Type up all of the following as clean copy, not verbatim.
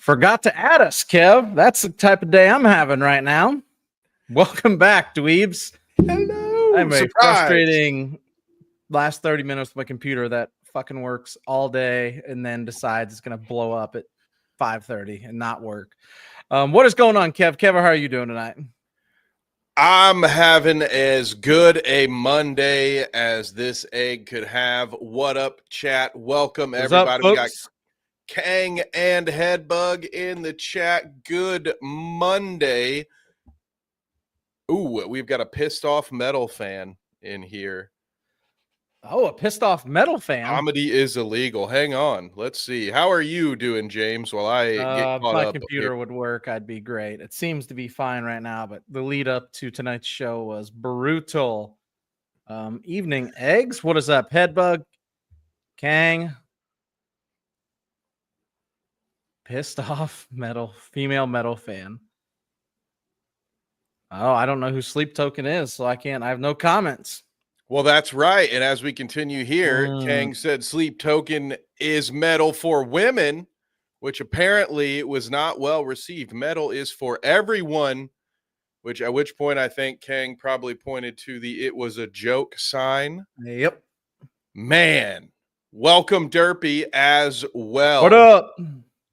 Forgot to add us, Kev. That's the type of day I'm having right now. Welcome back, dweebs. Hello. I'm a frustrating last 30 minutes with my computer that fucking works all day and then decides it's going to blow up at 5:30 and not work. What is going on, Kev? Kev, how are you doing tonight? I'm having as good a Monday as this egg could have. What up, chat? Welcome, everybody. We got Kang and Headbug in the chat. Good Monday. Ooh, we've got a pissed off metal fan in here. Oh, a pissed off metal fan. Comedy is illegal. Hang on. Let's see. How are you doing, James? While I get caught my up computer here. would work, I'd be great. It seems to be fine right now, but the lead up to tonight's show was brutal. Evening eggs. What is up, Headbug? Kang. Pissed off female metal fan. Oh, I don't know who Sleep Token is, so I have no comments. Well, that's right. And as we continue here, Kang said Sleep Token is metal for women, which apparently was not well received. Metal is for everyone, at which point I think Kang probably pointed to the "it was a joke" sign. Yep. Man, welcome Derpy as well. What up?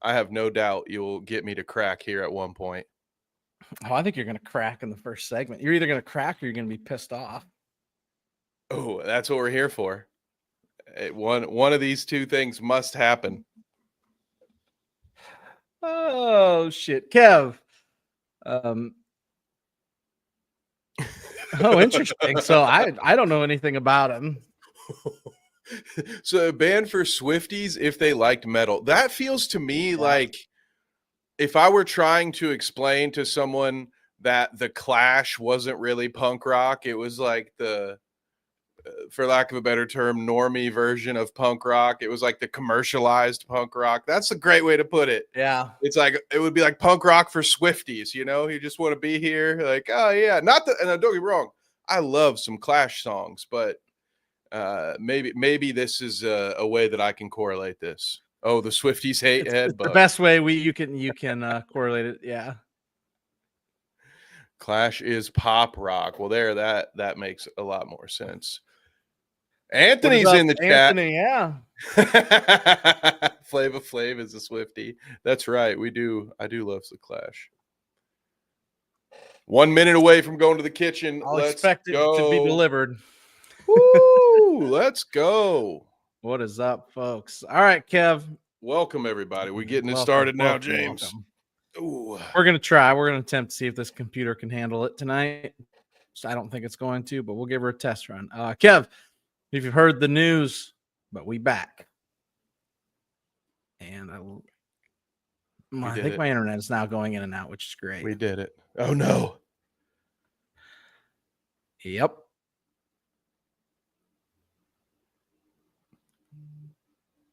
I have no doubt you'll get me to crack here at one point. Oh, I think you're going to crack in the first segment. You're either going to crack or you're going to be pissed off. Oh, that's what we're here for. One of these two things must happen. Oh, shit. Kev. Oh, interesting. So I don't know anything about him. So a band for Swifties if they liked metal. That feels to me like if I were trying to explain to someone that the Clash wasn't really punk rock, it was like the for lack of a better term, normie version of punk rock. It was like the commercialized punk rock. That's a great way to put it. Yeah. It's like, it would be like punk rock for Swifties, you know? You just want to be here. Like, oh yeah. Not that, and don't get me wrong, I love some Clash songs, but maybe this is a way that I can correlate this. Oh, the Swifties hate Headbug. The best way you can correlate it. Yeah. Clash is pop rock. Well, that makes a lot more sense. Anthony's in the chat. Anthony, yeah. Flava Flav is a Swiftie. That's right. I do love the Clash. 1 minute away from going to the kitchen. Let's expect it to be delivered. Woo! Let's go. What is up, folks? All right, Kev. Welcome, everybody. We're getting it started now, James. Ooh. We're going to try. We're going to attempt to see if this computer can handle it tonight. I don't think it's going to, but we'll give her a test run. Kev, if you've heard the news, but we back. And I think my internet is now going in and out, which is great. We did it. Oh, no. Yep.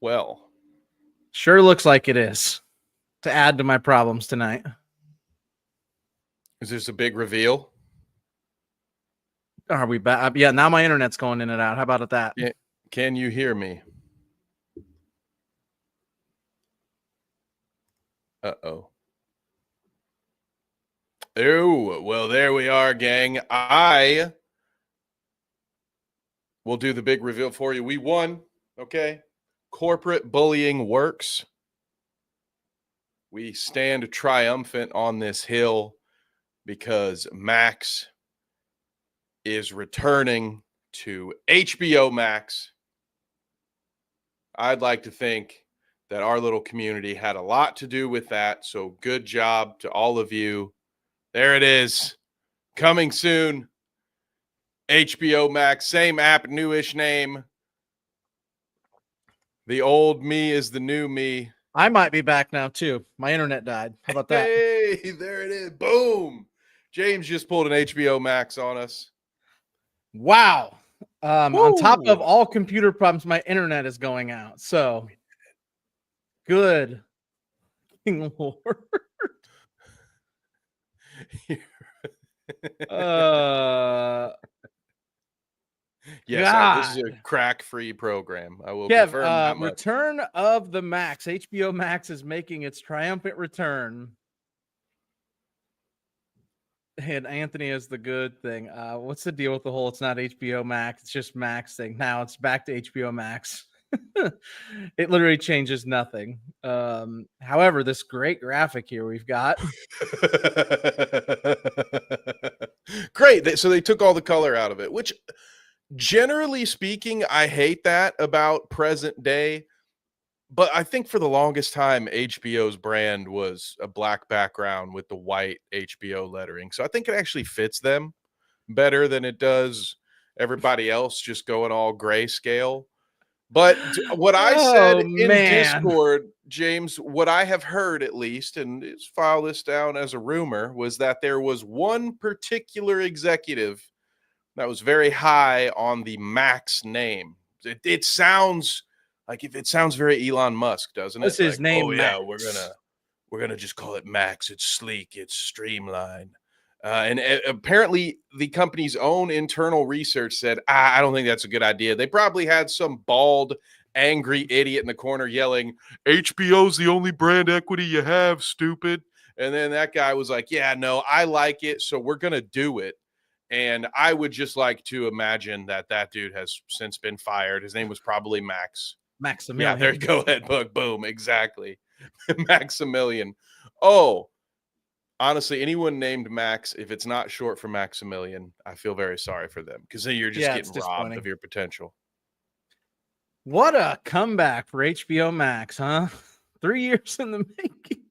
Well. Sure looks like it is. To add to my problems tonight. Is this a big reveal? Are we back? Yeah, now my internet's going in and out. How about that? Can you hear me? Uh-oh. Oh, well, there we are, gang. I will do the big reveal for you. We won, okay? Corporate bullying works. We stand triumphant on this hill because Max is returning to HBO Max. I'd like to think that our little community had a lot to do with that. So good job to all of you. There it is. Coming soon. HBO Max, same app, newish name. The old me is the new me. I might be back now too. My internet died. How about that? Hey, there it is. Boom. James just pulled an HBO Max on us. Wow. On top of all computer problems, my internet is going out. So good. Lord. Yes, this is a crack-free program. I will confirm that much. Return of the Max. HBO Max is making its triumphant return. And Anthony is the good thing. What's the deal with the whole it's not HBO Max, it's just Max thing? Now it's back to HBO Max. It literally changes nothing. However, this great graphic here we've got. Great. So they took all the color out of it, which generally speaking, I hate that about present day. But I think for the longest time, HBO's brand was a black background with the white HBO lettering. So I think it actually fits them better than it does everybody else just going all grayscale. But what I said in Discord, James, what I have heard at least, and file this down as a rumor, was that there was one particular executive that was very high on the Max name. It sounds like it sounds very Elon Musk, doesn't it? What's his name? Oh Max. yeah, we're gonna just call it Max. It's sleek, it's streamlined. And apparently the company's own internal research said, I don't think that's a good idea. They probably had some bald, angry idiot in the corner yelling, HBO's the only brand equity you have, stupid. And then that guy was like, yeah, no, I like it, so we're going to do it. And I would just like to imagine that dude has since been fired. His name was probably Max. Maximilian. Yeah, there you go, Headbug. Boom, exactly. Maximilian. Oh, honestly, anyone named Max, if it's not short for Maximilian, I feel very sorry for them because then you're just getting robbed of your potential. What a comeback for HBO Max, huh? 3 years in the making.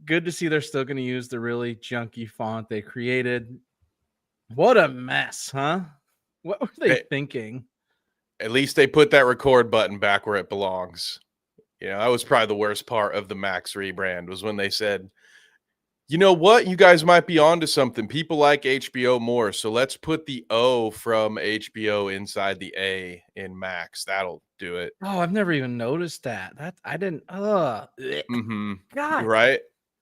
Good to see they're still going to use the really junky font they created. What a mess, huh? What were they thinking? At least they put that record button back where it belongs. You know, that was probably the worst part of the Max rebrand was when they said, you know what? You guys might be onto something. People like HBO more. So let's put the O from HBO inside the A in Max. That'll do it. Oh, I've never even noticed that. I didn't. God. Right?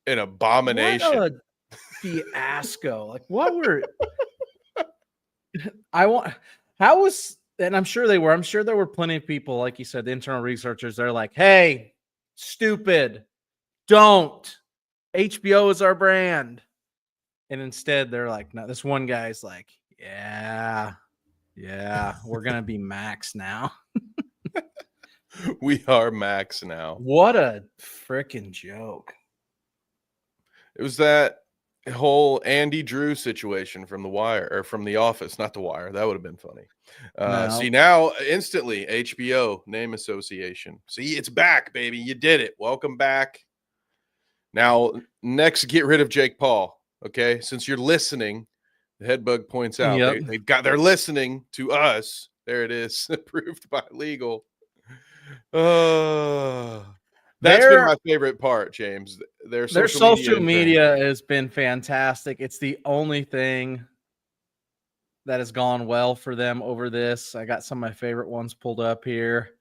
An abomination. What a fiasco. Like, what were. And I'm sure they were. I'm sure there were plenty of people, like you said, the internal researchers. They're like, hey, stupid, don't. HBO is our brand. And instead, they're like, no, this one guy's like, yeah, we're going to be Max now. We are Max now. What a freaking joke. It was that whole Andy Drew situation from The Wire, or from The Office, not The Wire. That would have been funny. No. See, now instantly HBO name association. See, it's back, baby. You did it. Welcome back. Now, next, get rid of Jake Paul. Okay, since you're listening, the Headbug points out they're listening to us. There it is, approved by legal. That's been my favorite part, James. Their social media has been fantastic. It's the only thing that has gone well for them over this. I got some of my favorite ones pulled up here.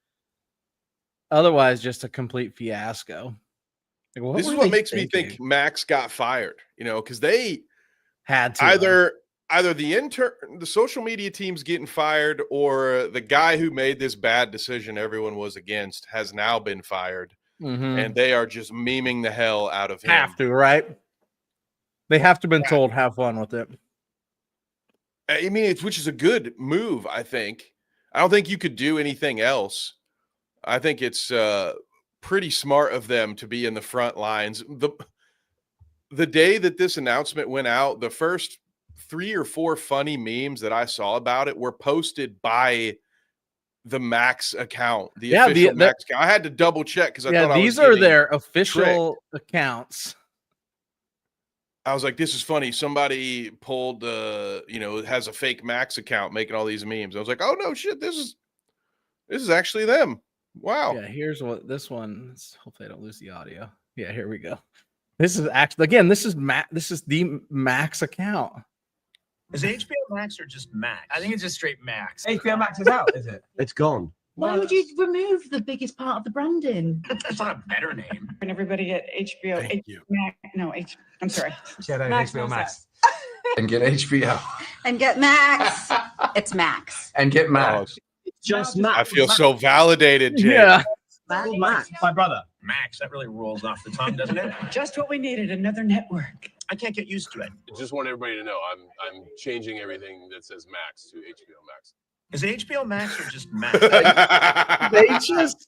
Otherwise, just a complete fiasco. Like, this is what makes me think Max got fired, you know, because they had to either the social media team's getting fired, or the guy who made this bad decision everyone was against has now been fired. And they are just memeing the hell out of him. Have to, right? They have to have been told, have fun with it. I mean, which is a good move, I think. I don't think you could do anything else. I think it's pretty smart of them to be in the front lines. The day that this announcement went out, the first 3 or 4 funny memes that I saw about it were posted by the Max account, the official Max account. I had to double check because I thought these are their official accounts. I was like, this is funny. Somebody pulled, has a fake Max account making all these memes. I was like, oh no, shit, this is actually them. Wow. Yeah, here's what this one. Hopefully, I don't lose the audio. Yeah, here we go. This is actually again. This is the Max account. Is it HBO Max or just Max? I think it's just straight Max. HBO Max is out, is it? It's gone. Why would you remove the biggest part of the branding? That's not a better name. And everybody at HBO. Thank you. I'm sorry. Get HBO Max. And get HBO. And get Max. It's Max. And get Max. Just I Max. feel so validated, Jay. Yeah. Max. My brother. Max. That really rolls off the tongue, doesn't it? Just what we needed, another network. I can't get used to it. Just want everybody to know I'm changing everything that says Max to HBO Max. Is it HBO Max or just Max? They just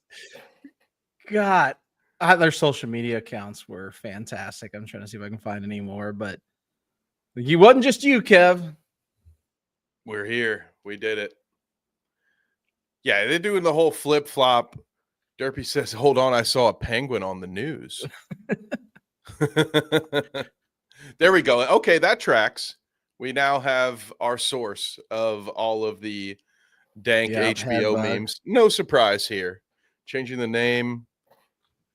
got their social media accounts were fantastic. I'm trying to see if I can find any more, but it wasn't just you, Kev. We're here. We did it. Yeah, they're doing the whole flip flop. Derpy says, hold on, I saw a penguin on the news. There we go. Okay, that tracks. We now have our source of all of the dank HBO memes. No surprise here. Changing the name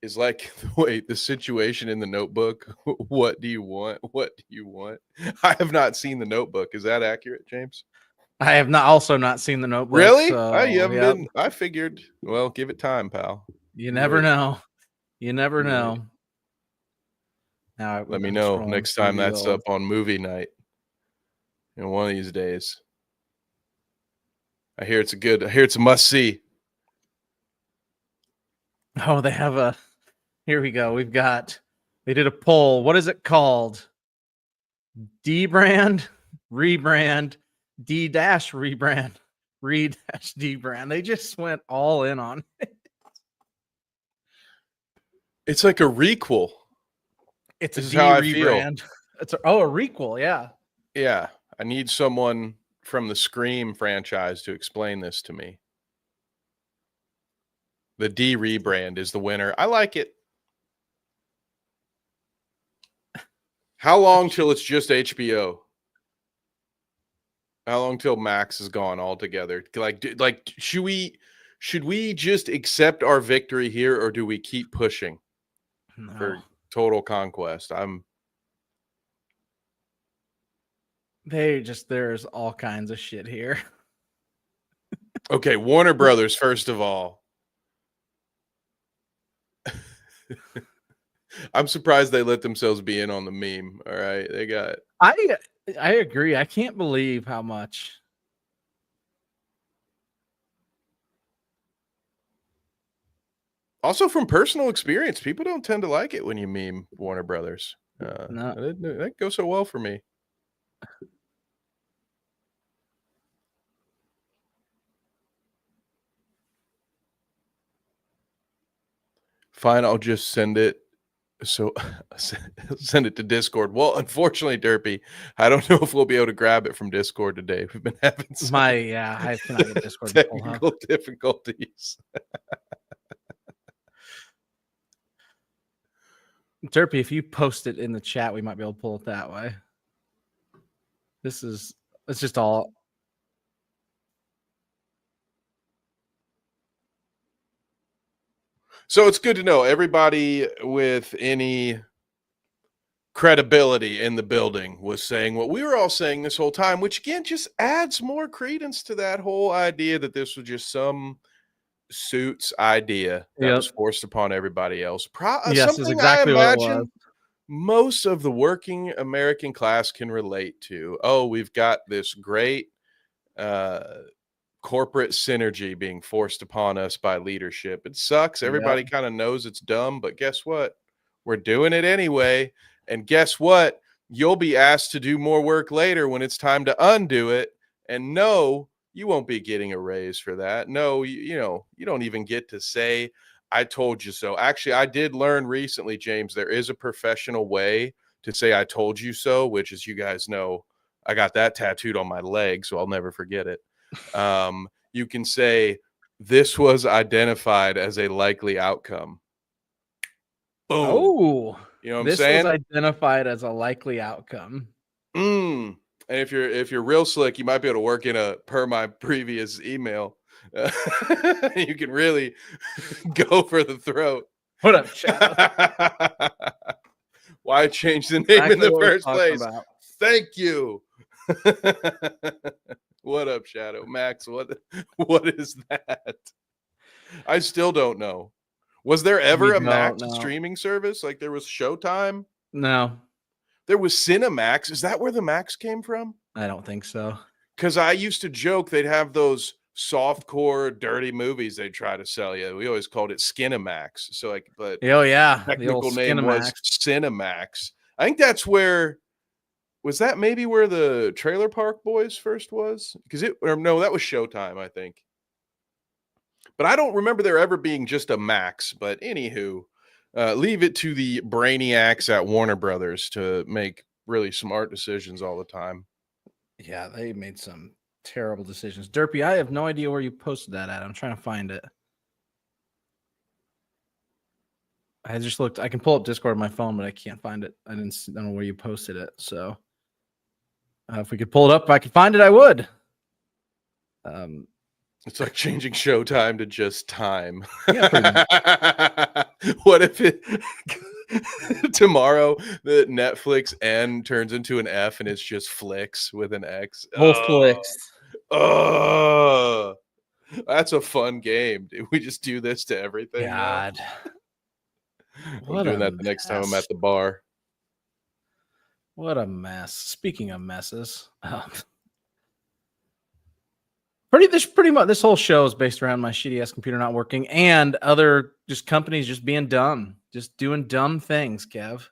is like, wait, the situation in the Notebook. What do you want? What do you want? I have not seen the Notebook. Is that accurate, James? I have also not seen the Notebook. Really? So, You haven't been. I figured. Well, give it time, pal. You never know. You never know. Now let me know next time that's up on movie night. One of these days. I hear it's a must see. Oh, they have here we go. They did a poll. What is it called? D-brand, rebrand, D-rebrand, re-D-brand. They just went all in on it. It's like a requel. It's this a is how I rebrand. feel. A requel, yeah. Yeah. I need someone from the Scream franchise to explain this to me. The D rebrand is the winner. I like it. How long till it's just HBO? How long till Max is gone altogether? Like should we just accept our victory here, or do we keep pushing for total conquest? There's all kinds of shit here. Okay, Warner Brothers, first of all. I'm surprised they let themselves be in on the meme. All right. They got I agree. I can't believe how much. Also, from personal experience, people don't tend to like it when you meme Warner Brothers. No. That didn't go so well for me. Fine, I'll just send it. So send it to Discord. Well, unfortunately, Derpy, I don't know if we'll be able to grab it from Discord today. We've been having some I cannot get Discord technical difficulties. Derpy, if you post it in the chat, we might be able to pull it that way. It's just all. So it's good to know everybody with any credibility in the building was saying what we were all saying this whole time, which again just adds more credence to that whole idea that this was just some Suits idea that was forced upon everybody else. Yes, is exactly what it was. Most of the working American class can relate to. Oh, we've got this great corporate synergy being forced upon us by leadership. It sucks. Everybody kind of knows it's dumb, but guess what? We're doing it anyway. And guess what? You'll be asked to do more work later when it's time to undo it. And no, you won't be getting a raise for that. No, you don't even get to say, I told you so. Actually, I did learn recently, James, there is a professional way to say I told you so, which, as you guys know, I got that tattooed on my leg, so I'll never forget it. You can say, this was identified as a likely outcome. Boom. Oh, You know what I'm This saying? was identified as a likely outcome. And if you're real slick, you might be able to work in a per my previous email. You can really go for the throat. What up, Shadow? Why change the name in Exactly the what we're first talking place? about. Thank you. What up, Shadow? Max, what is that? I still don't know. Was there ever a Max streaming service? Like there was Showtime? No. There was Cinemax. Is that where the Max came from? I don't think so. Because I used to joke they'd have those softcore, dirty movies they'd try to sell you. We always called it Skinemax. So like, but oh yeah, technical name was Cinemax. I think that's where was that maybe where the Trailer Park Boys first was? Because that was Showtime, I think. But I don't remember there ever being just a Max. But anywho, leave it to the brainiacs at Warner Brothers to make really smart decisions all the time. Yeah, they made some terrible decisions. Derpy, I have no idea where you posted that at. I'm trying to find it. I just looked. I can pull up Discord on my phone, but I can't find it. I don't know where you posted it. So if we could pull it up, if I could find it, I would. It's like changing Showtime to just time. Yeah, what if it tomorrow the Netflix N turns into an F and it's just Flicks with an X? Flicks. Oh, that's a fun game. Dude. We just do this to everything. God. I'm doing that the next time I'm at the bar. What a mess. Speaking of messes, pretty much this whole show is based around my shitty ass computer not working and other just companies just being dumb, just doing dumb things. Kev,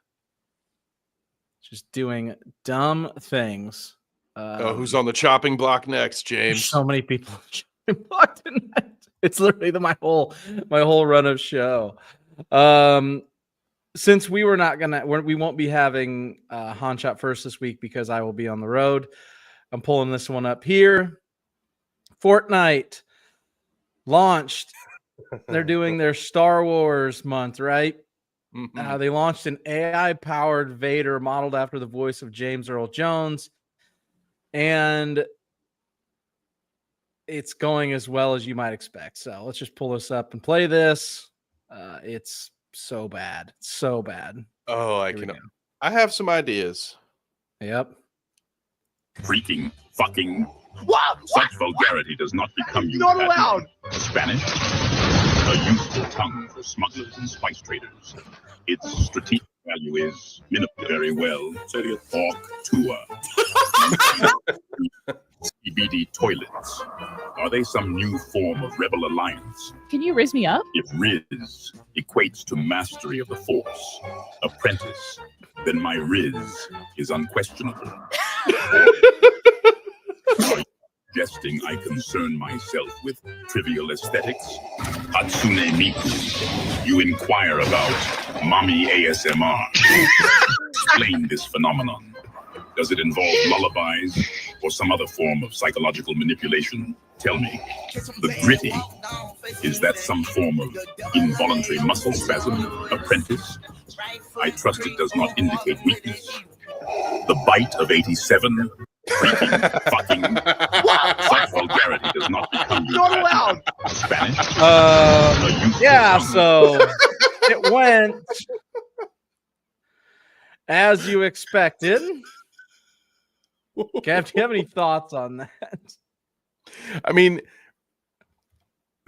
just doing dumb things. Who's on the chopping block next, James? So many people chopping block tonight. It's literally my whole run of show. Since we won't be having Han Shot First this week because I will be on the road. I'm pulling this one up here. Fortnite launched. They're doing their Star Wars month, right? Mm-hmm. They launched an AI-powered Vader modeled after the voice of James Earl Jones. And it's going as well as you might expect. So let's just pull this up and play this. It's so bad. So bad. Oh, I have some ideas. Yep. Freaking fucking what? Such vulgarity does not become you. Not allowed. Spanish, a useful tongue for smugglers and spice traders. Its strategic value is minimum very well. Orc tour. CBD toilets. Are they some new form of rebel alliance? Can you raise me up? If Riz equates to mastery of the Force, apprentice, then my Riz is unquestionable. Are you suggesting I concern myself with trivial aesthetics? Hatsune Miku, you inquire about mommy ASMR. Explain this phenomenon. Does it involve lullabies or some other form of psychological manipulation? Tell me. The gritty, is that some form of involuntary muscle spasm? Apprentice? I trust it does not indicate weakness. The bite of 87? Freaking fucking such vulgarity does not become you. Not allowed. Spanish? Yeah, so it went as you expected. Kev, do you have any thoughts on that? I mean,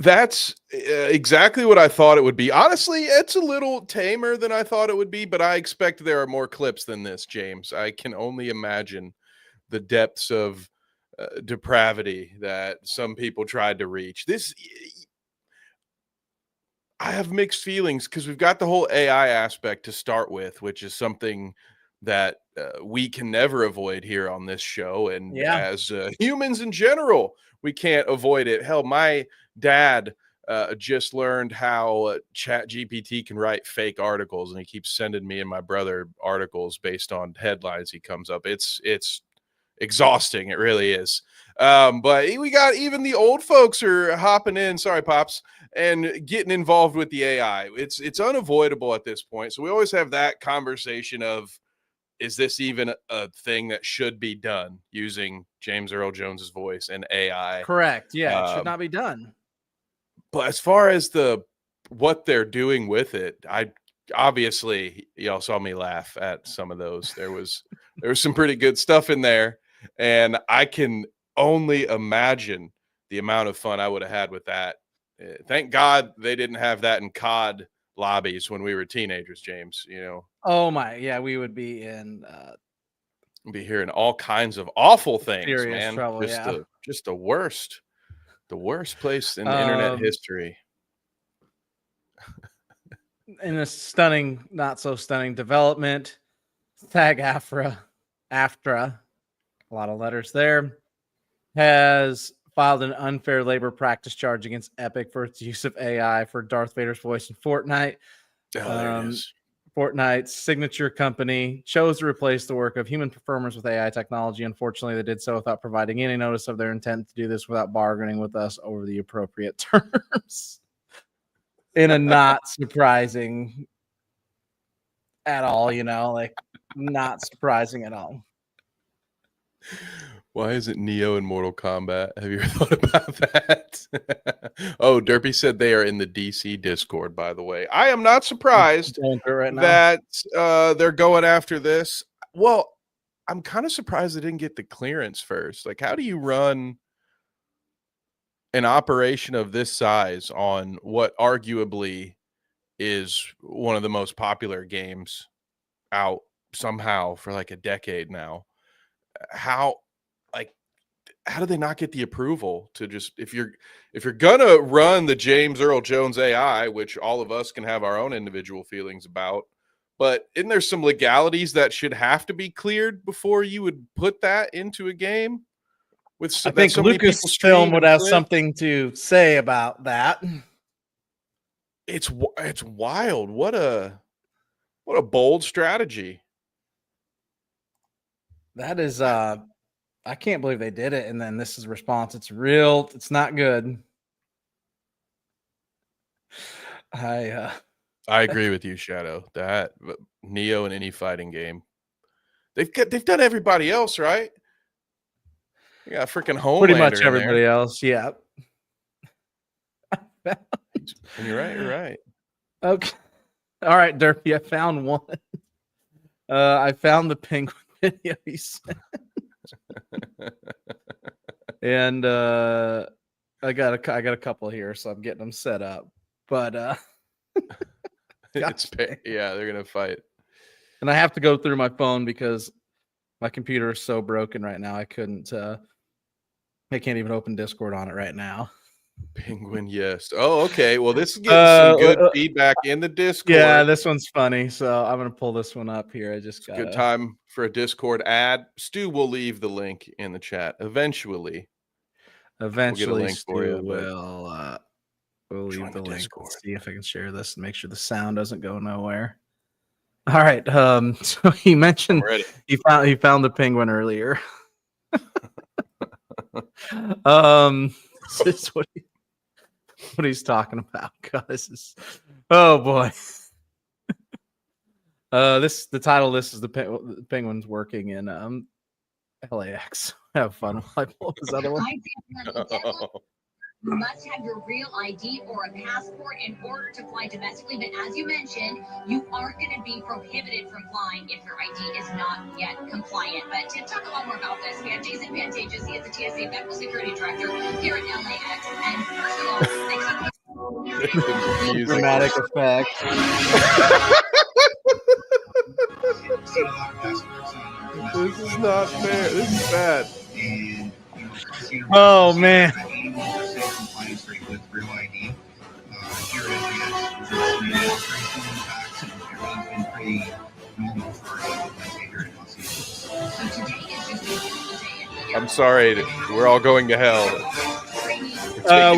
that's exactly what I thought it would be. Honestly, it's a little tamer than I thought it would be, but I expect there are more clips than this, James. I can only imagine the depths of depravity that some people tried to reach. I have mixed feelings because we've got the whole AI aspect to start with, which is something that we can never avoid here on this show. And as humans in general, we can't avoid it. Hell, my dad just learned how ChatGPT can write fake articles, and he keeps sending me and my brother articles based on headlines he comes up. It's exhausting. It really is. But we got even the old folks are hopping in. Sorry, Pops. And getting involved with the AI. It's unavoidable at this point. So we always have that conversation of, is this even a thing that should be done using James Earl Jones's voice and AI? Correct. Yeah, it should not be done. But as far as what they're doing with it, I obviously y'all saw me laugh at some of those. There was some pretty good stuff in there, and I can only imagine the amount of fun I would have had with that. Thank God they didn't have that in COD lobbies when we were teenagers, James. Oh my, yeah, we would be in be hearing all kinds of awful things, serious man. trouble. Just the worst place in the internet history. In a stunning, not so stunning development, SAG-AFTRA, a lot of letters there, has filed an unfair labor practice charge against Epic for its use of AI for Darth Vader's voice in Fortnite. There it is. Fortnite's signature company chose to replace the work of human performers with AI technology. Unfortunately, they did so without providing any notice of their intent to do this without bargaining with us over the appropriate terms. In a not surprising at all, not surprising at all. Why isn't Neo in Mortal Kombat? Have you ever thought about that? Oh, Derpy said they are in the DC Discord, by the way. I am not surprised that they're going after this. Well, I'm kind of surprised they didn't get the clearance first. Like, how do you run an operation of this size on what arguably is one of the most popular games out somehow for like a decade now? How do they not get the approval to just, if you're gonna run the James Earl Jones AI, which all of us can have our own individual feelings about, but isn't there some legalities that should have to be cleared before you would put that into a game? I think Lucasfilm would have something to say about that. It's wild. What a bold strategy. That is I can't believe they did it. And then this is a response. It's real. It's not good. I agree with you, Shadow. That Neo in any fighting game, they've done everybody else, right? You got freaking Homelander. Pretty much everybody else, yeah. You're right. Okay. All right, Derpy. I found one. I found the penguin video he sent. And I got a couple here, so I'm getting them set up. But they're gonna fight. And I have to go through my phone because my computer is so broken right now. I can't even open Discord on it right now. Penguin, yes. Oh, okay. Well, this is getting some good feedback in the Discord. Yeah, this one's funny. So I'm gonna pull this one up here. I just got good time for a Discord ad. Stu will leave the link in the chat eventually. We'll get a link for you. We'll leave the link. Let's see if I can share this and make sure the sound doesn't go nowhere. All right. So he mentioned he found the penguin earlier. This is what he's talking about. God, this is oh boy. The title of this is the penguins working in LAX. Have fun while I pull this other one. You must have your real ID or a passport in order to fly domestically. But as you mentioned, you aren't going to be prohibited from flying if your ID is not yet compliant. But to talk a lot more about this, we have Jason Pantages. He is the TSA Medical Security Director here at LAX. And first of all, thanks for dramatic effect. This is not fair. This is bad. Oh man. I'm sorry. We're all going to hell.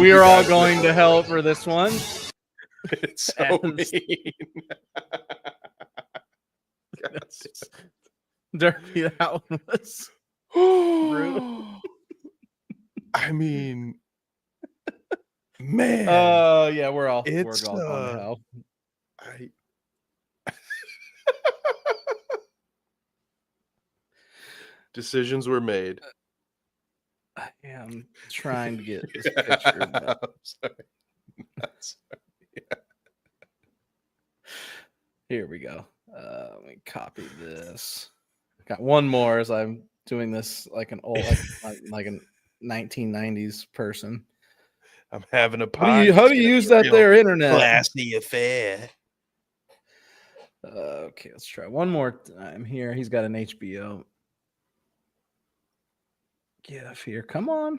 We are all going to hell for this one. It's so mean. Dirty, that one was. I mean, man. Yeah, we're all going It's, to hell. Decisions were made. I am trying to get this picture. But... I'm sorry. Yeah. Here we go. Let me copy this. Got one more as I'm doing this like an old, like a 1990s person. I'm having a how do you use that there internet? Classy affair. Okay, let's try one more time here. He's got an HBO. Get up here. Come on.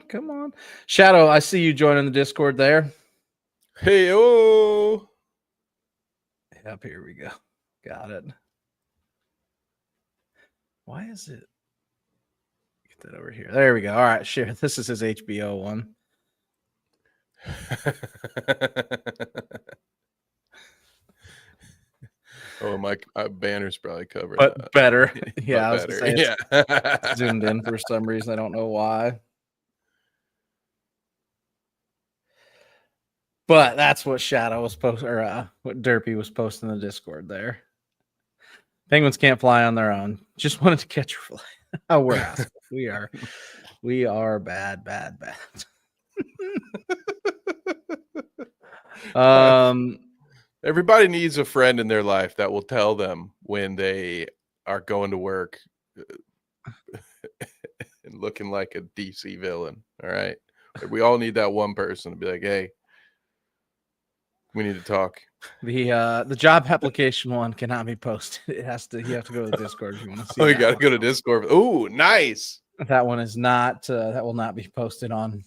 Shadow, I see you joining the Discord there. Hey, oh. Yep, here we go. Got it. Why is it? Get that over here. There we go. All right, share. This is his HBO one. Oh, my banner's probably covered. But better. Yeah, I was better. gonna say it's zoomed in for some reason. I don't know why. But that's what Shadow was posting, or what Derpy was posting in the Discord there. Penguins can't fly on their own. Just wanted to catch your fly. Oh, we're assholes. We are bad. Everybody needs a friend in their life that will tell them when they are going to work and looking like a DC villain. All right. We all need that one person to be like, hey, we need to talk. The job application one cannot be posted. You have to go to the Discord if you want to see. Oh, you got to go to Discord. Oh, nice. That one is not. That will not be posted on.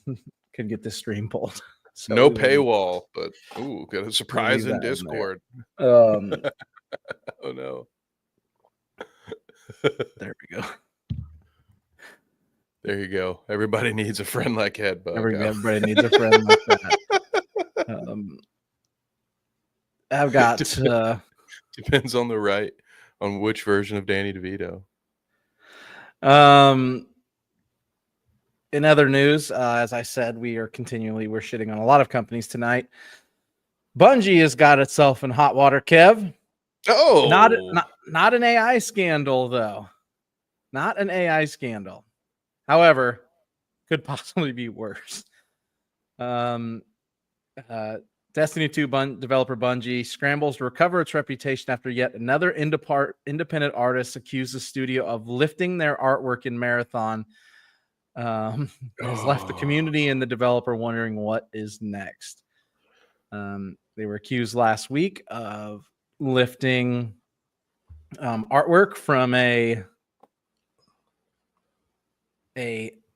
Could get this stream pulled. So no paywall, but got a surprise in Discord. Oh no. There we go. There you go. Everybody needs a friend like Headbug. Everybody needs a friend like that. I've got depends on on which version of Danny DeVito. In other news, as I said, we're shitting on a lot of companies tonight. Bungie has got itself in hot water, Kev. Oh, not an AI scandal though. Not an AI scandal. However, could possibly be worse. Destiny 2 developer Bungie scrambles to recover its reputation after yet another independent artist accused the studio of lifting their artwork in Marathon. Has left the community and the developer wondering what is next. They were accused last week of lifting artwork from a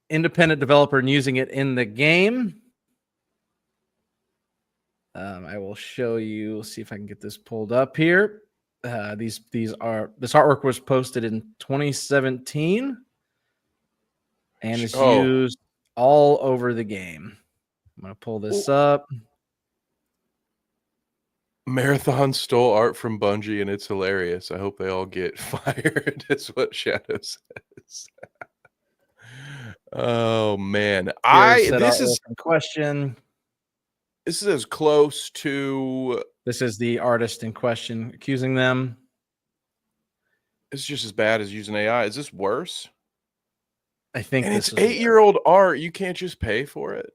independent developer and using it in the game. I will show you. See if I can get this pulled up here. This artwork was posted in 2017 and is used all over the game. I'm going to pull this up. Marathon stole art from Bungie and it's hilarious. I hope they all get fired. That's what Shadow says. Oh man. This is a question. This is as close to. This is the artist in question accusing them. It's just as bad as using AI. Is this worse? I think and it's 8-year-old art. You can't just pay for it.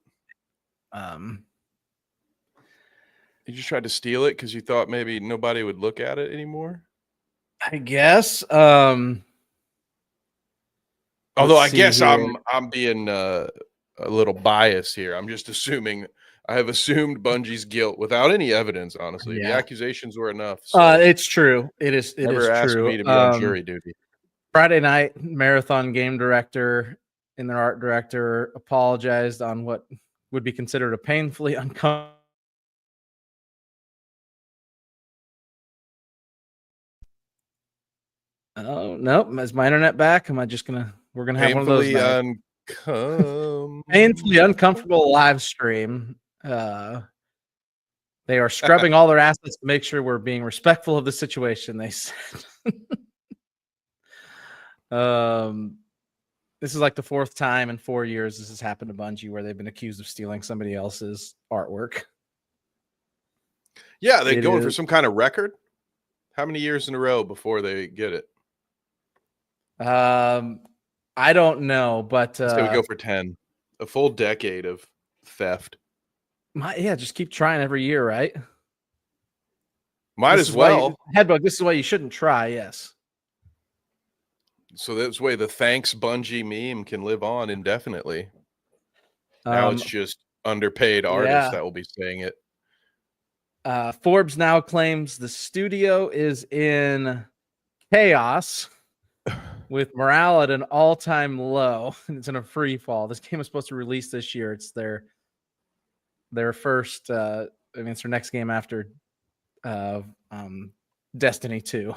You just tried to steal it because you thought maybe nobody would look at it anymore. I guess. Although I guess I'm being a little biased here. I'm just assuming. I have assumed Bungie's guilt without any evidence. Honestly, the accusations were enough. So it's true. It is. It never is asked true. me to be on jury duty. Friday night, Marathon game director and their art director apologized on what would be considered a painfully uncomfortable. Oh nope! Is my internet back? Am I just gonna? We're gonna have one of those painfully uncomfortable live stream. They are scrubbing all their assets to make sure we're being respectful of the situation. They said. This is like the fourth time in 4 years this has happened to Bungie where they've been accused of stealing somebody else's artwork. Yeah, they're going for some kind of record. How many years in a row before they get it? I don't know, but so we go for 10. A full decade of theft. Just keep trying every year, right? Might as well. Headbug, this is why you shouldn't try, yes. So that's way the thanks Bungie meme can live on indefinitely. Now it's just underpaid artists that will be saying it. Forbes now claims the studio is in chaos with morale at an all-time low. It's in a free fall. This game was supposed to release this year. It's their first it's their next game after Destiny 2.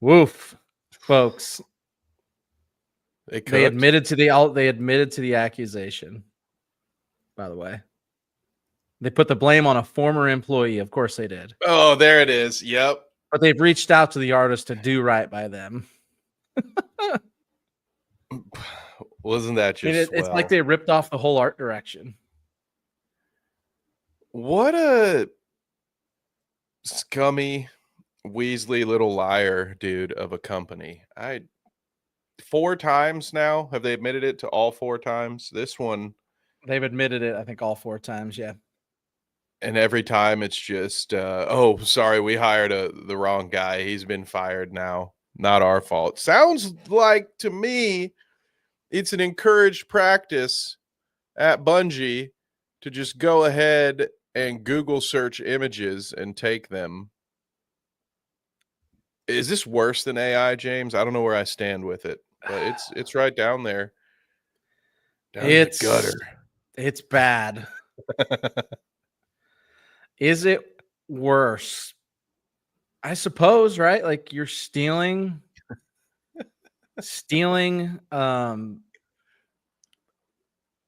Woof, folks. They admitted to the accusation. By the way, they put the blame on a former employee. Of course they did. Oh, there it is. Yep. But they've reached out to the artist to do right by them. Wasn't that just it's like they ripped off the whole art direction. What a scummy Weasley little liar dude of a company. 4 times now have they admitted it to all 4 times. This one they've admitted it, I think, all 4 times. Yeah. And every time it's just oh, sorry, we hired the wrong guy, he's been fired now, not our fault. Sounds like to me it's an encouraged practice at Bungie to just go ahead and Google search images and take them. Is this worse than AI, James? I don't know where I stand with it, but it's right down there. It's in the gutter. It's bad. Is it worse? I suppose, right? Like you're stealing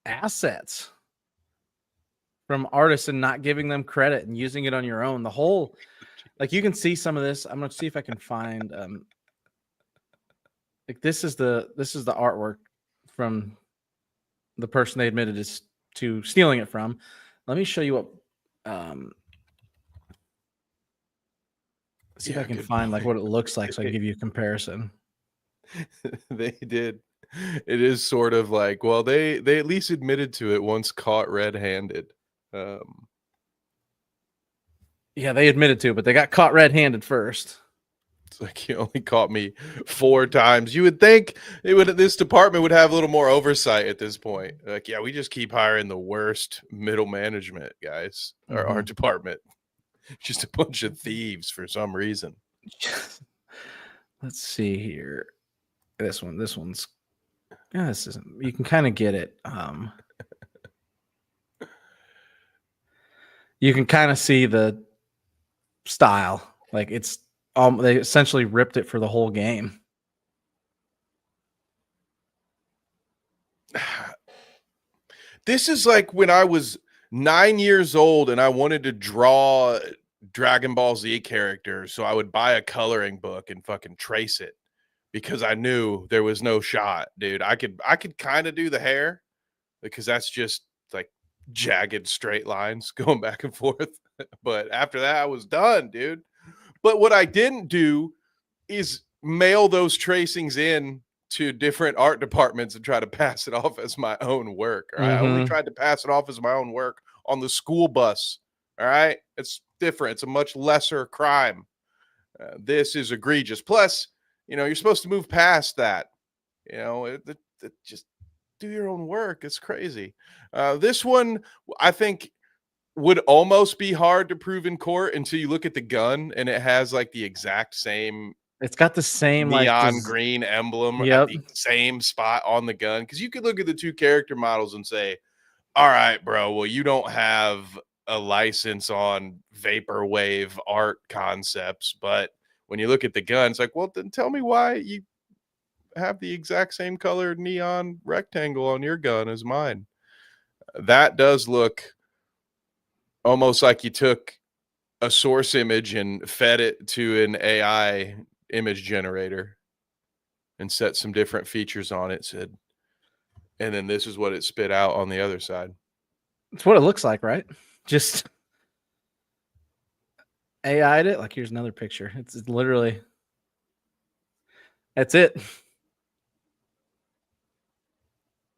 assets from artists and not giving them credit and using it on your own. The whole, like, you can see some of this. I'm gonna see if I can find like this is the artwork from the person they admitted to stealing it from. Let me show you what see if I can find like what it looks like so I can give you a comparison. They did. It is sort of like, well, they at least admitted to it once caught red-handed. Yeah, they admitted to, but they got caught red-handed first. It's like you only caught me 4 times. You would think this department would have a little more oversight at this point. Like, yeah, we just keep hiring the worst middle management guys. Our department. Just a bunch of thieves for some reason. Let's see here. This one's this isn't, you can kind of get it. You can kind of see the style. Like it's they essentially ripped it for the whole game. This is like when I was 9 years old and I wanted to draw Dragon Ball Z characters, so I would buy a coloring book and fucking trace it because I knew there was no shot, dude. I could kind of do the hair because that's just like jagged straight lines going back and forth. But after that, I was done, dude. But what I didn't do is mail those tracings in to different art departments and try to pass it off as my own work. All right. I only tried to pass it off as my own work on the school bus. All right. It's different. It's a much lesser crime. This is egregious. Plus, you're supposed to move past that. Just do your own work. It's crazy. This one, I think, would almost be hard to prove in court until you look at the gun and it has like the exact same. It's got the same neon green emblem at the same spot on the gun. Because you could look at the 2 character models and say, all right, bro, well, you don't have a license on vaporwave art concepts. But when you look at the gun, it's like, well, then tell me why you have the exact same colored neon rectangle on your gun as mine. That does look almost like you took a source image and fed it to an AI image generator. and set some different features on it. And then this is what it spit out on the other side. It's what it looks like, right? Just AI'd it. Like, here's another picture. It's literally, that's it.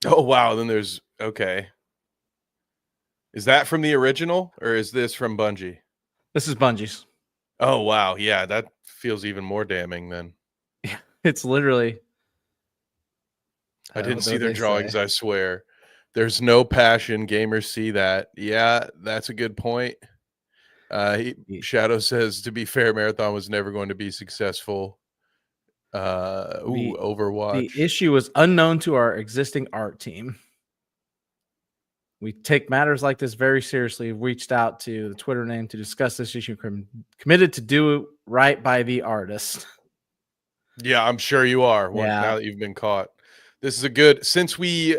Oh, wow. Then there's, okay. Is that from the original or is this from Bungie? This is Bungie's. Oh, wow. Yeah, that feels even more damning then. Yeah, it's literally. I didn't see their drawings, I swear. There's no passion. Gamers see that. Yeah, that's a good point. Shadow says, to be fair, Marathon was never going to be successful. Overwatch. The issue was unknown to our existing art team. We take matters like this very seriously. We've reached out to the Twitter name to discuss this issue. Committed to do right by the artist. Yeah, I'm sure you are. Now that you've been caught. This is a good, since we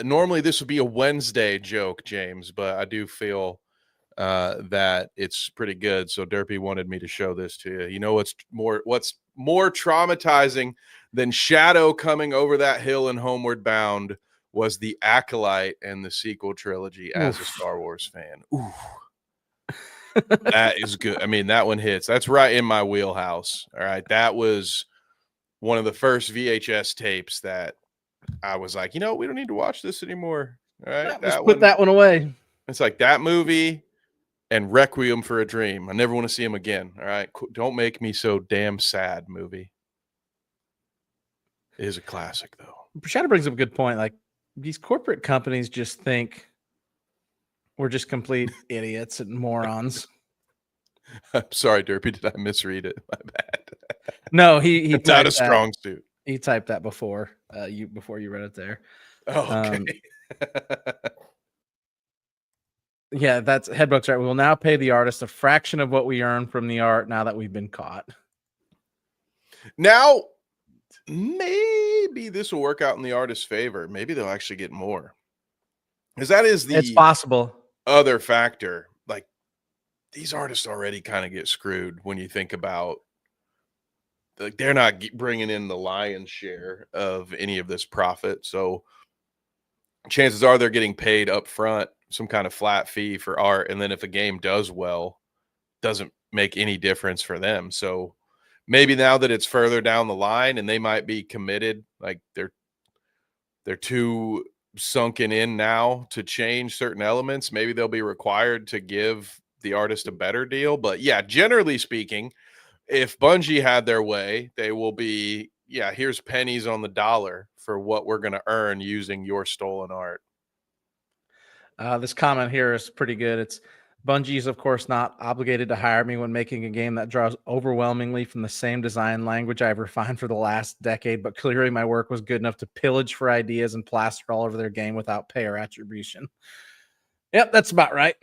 normally this would be a Wednesday joke, James, but I do feel that it's pretty good. So Derpy wanted me to show this to you. You know what's more traumatizing than Shadow coming over that hill and Homeward Bound was the Acolyte and the sequel trilogy as a Star Wars fan. Ooh. That is good. I mean, that one hits. That's right in my wheelhouse. All right. That was one of the first VHS tapes that I was like, we don't need to watch this anymore. All right. Let's put that one away. It's like that movie and Requiem for a Dream. I never want to see him again. All right. Don't make me so damn sad movie. It is a classic, though. Shadow brings up a good point. Like, these corporate companies just think we're just complete idiots and morons. I'm sorry, Derpy. Did I misread it? My bad. No, he it's not a strong suit. He typed that before you read it there. Oh, okay. Yeah, that's Headbook's right. We will now pay the artist a fraction of what we earn from the art now that we've been caught. Now, maybe this will work out in the artist's favor. Maybe they'll actually get more. Because that is it's possible. Other factor. Like, these artists already kind of get screwed when you think about, like, they're not bringing in the lion's share of any of this profit. So chances are they're getting paid up front some kind of flat fee for art. And then if a game does well, doesn't make any difference for them. So maybe now that it's further down the line and they might be committed, like they're too sunken in now to change certain elements. Maybe they'll be required to give the artist a better deal. But yeah, generally speaking, if Bungie had their way, they will be, here's pennies on the dollar for what we're going to earn using your stolen art. This comment here is pretty good. It's Bungie is, of course, not obligated to hire me when making a game that draws overwhelmingly from the same design language I've refined for the last decade, but clearly my work was good enough to pillage for ideas and plaster all over their game without pay or attribution. Yep, that's about right.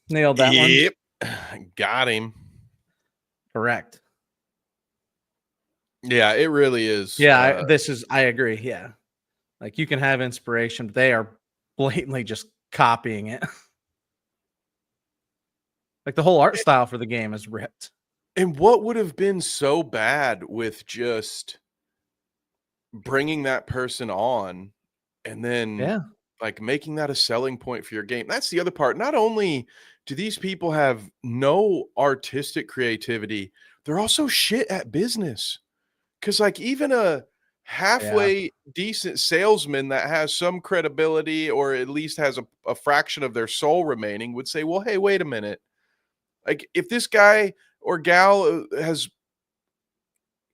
Nailed that one. Yep, got him. Correct. Yeah, it really is. Yeah, I agree. Yeah. Like, you can have inspiration, but they are blatantly just copying it. Like, the whole art style for the game is ripped. And what would have been so bad with just bringing that person on and then like making that a selling point for your game? That's the other part. Not only do these people have no artistic creativity, they're also shit at business. Because, like, even a halfway decent salesman that has some credibility or at least has a fraction of their soul remaining would say, well, hey, wait a minute. Like, if this guy or gal has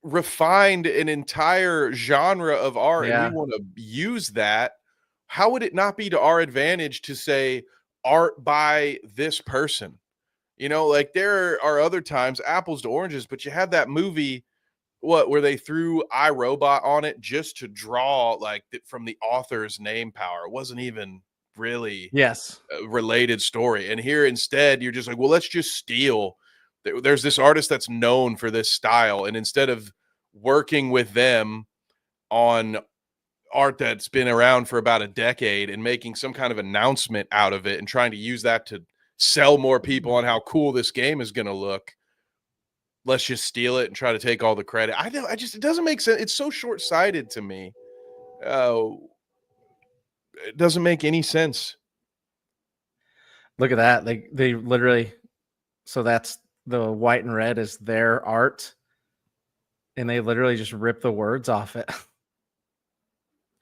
refined an entire genre of art and we want to use that, how would it not be to our advantage to say art by this person? Like, there are other times, apples to oranges, but you have that movie where they threw iRobot on it just to draw like from the author's name power. It wasn't even really a related story. And here instead, you're just like, well, let's just steal. There's this artist that's known for this style. And instead of working with them on art that's been around for about a decade and making some kind of announcement out of it and trying to use that to sell more people on how cool this game is going to look, let's just steal it and try to take all the credit. It doesn't make sense. It's so short-sighted to me. It doesn't make any sense. Look at that. They literally, so that's the white and red is their art. And they literally just rip the words off it.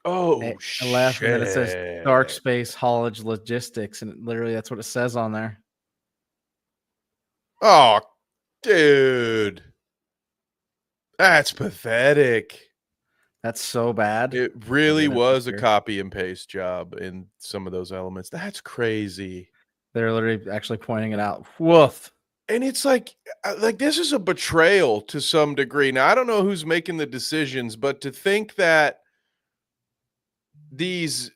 Oh, left, shit. and then it says Dark Space Haulage Logistics. And literally that's what it says on there. Oh, dude. That's pathetic. That's so bad. It really was a copy and paste job in some of those elements. That's crazy. They're literally actually pointing it out. Woof. And it's like this is a betrayal to some degree. Now, I don't know who's making the decisions, but to think that these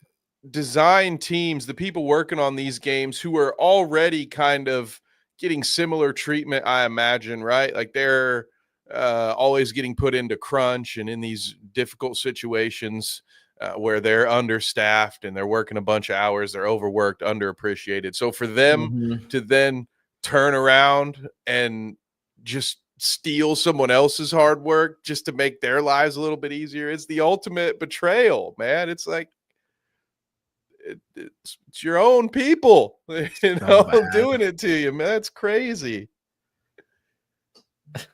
design teams, the people working on these games who are already kind of getting similar treatment, I imagine, right? Like they're always getting put into crunch and in these difficult situations where they're understaffed and they're working a bunch of hours, they're overworked, underappreciated. So for them to then turn around and just steal someone else's hard work just to make their lives a little bit easier, it's the ultimate betrayal, man. It's like it's your own people, doing it to you, man. It's crazy.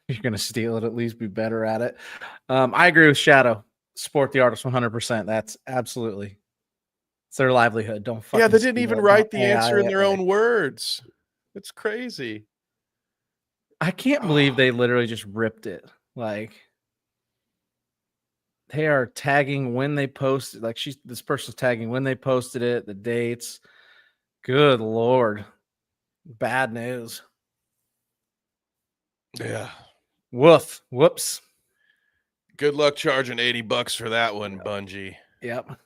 You're gonna steal it, at least be better at it. I agree with Shadow. Support the artist 100%. That's absolutely, it's their livelihood. Don't fucking they didn't even write the answer in their AI. own words. It's crazy. I can't believe they literally just ripped it. Like they are tagging when they posted. Like this person's tagging when they posted it, the dates. Good Lord, bad news. Yeah. Woof. Whoops. Good luck charging $80 for that one, Bungie. Yep.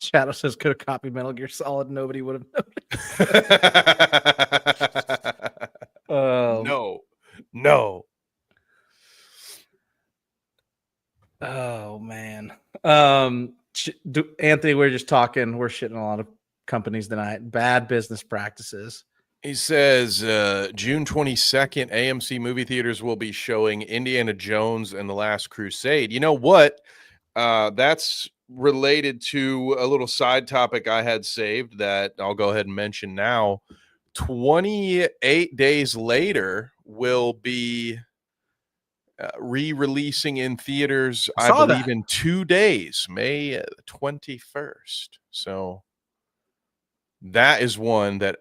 Shadow says could have copied Metal Gear Solid. Nobody would have known. No. Oh man. Anthony, we're just talking. We're shitting a lot of companies tonight. Bad business practices. He says June 22nd, AMC movie theaters will be showing Indiana Jones and the Last Crusade. You know what? That's related to a little side topic I had saved that I'll go ahead and mention now. 28 days later will be re-releasing in theaters, I believe, in 2 days, May 21st. So that is one that,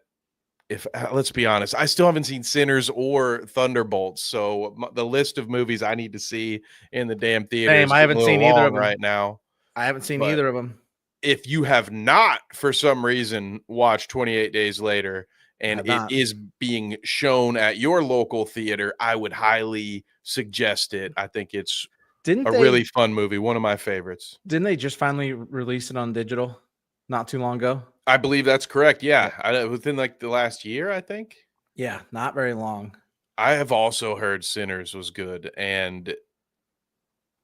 if let's be honest, I still haven't seen Sinners or Thunderbolts. So the list of movies I need to see in the damn theaters, I haven't seen either of them right now. I haven't seen either of them. If you have not, for some reason, watched 28 Days Later, and it is being shown at your local theater, I would highly suggest it. I think it's really fun movie. One of my favorites. Didn't they just finally release it on digital not too long ago? I believe that's correct. Yeah. Within like the last year, I think. Yeah, not very long. I have also heard Sinners was good and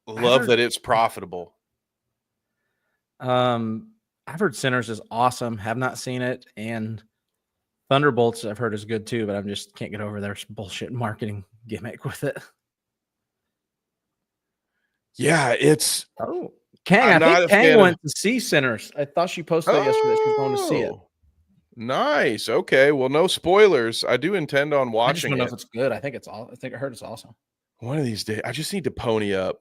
love that it's profitable. I've heard Sinners is awesome. Have not seen it. And Thunderbolts I've heard is good too, but I just can't get over their bullshit marketing gimmick with it. Yeah, it's Kang. I think Kang went to see Sinners. I thought she posted it yesterday. She was going to see it. Nice. Okay. Well, no spoilers. I do intend on watching it. I just don't know if it's good. I think I heard it's awesome. One of these days, I just need to pony up.